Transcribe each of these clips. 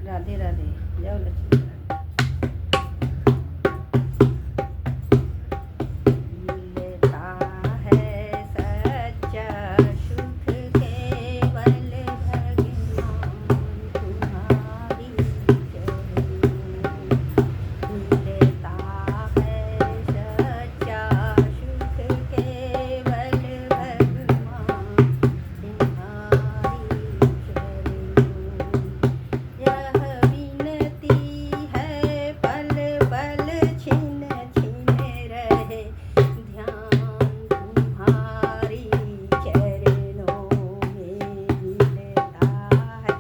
राधे राधे। जाओ लक्ष्मी। मिलता है सच्चा सुख केवल भगवान तुम्हारी चरणों। मिलता है सच्चा सुख केवल भगवान तुम्हारी चरणों। यह विनती है पल पल छिन छिन रहे ध्यान तुम्हारी चरणों में। मिलता है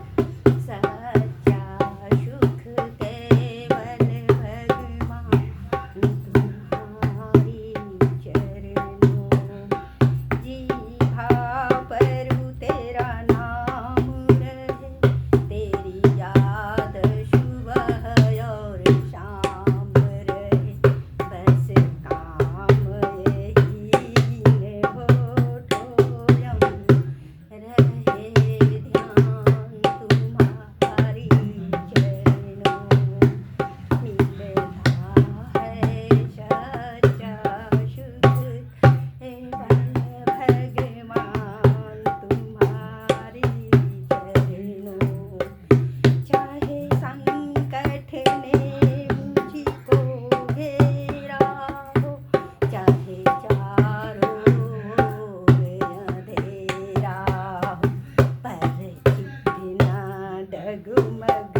सच्चा सुख केवल भगवान तुम्हारी चरणों। जीभा पर तेरा नाम रहे, तेरी याद सुबह और शाम रहे। बस काम यही है होठों रहे ध्यान तुम्हारी चरणों। मिलता है सच्चा सुख केवल भगवान तुम्हारी चरणों। चाहे संकट ने मुझको घेरा हो, चाहे चारों ओर अंधेरा हो, पर चित न डगमग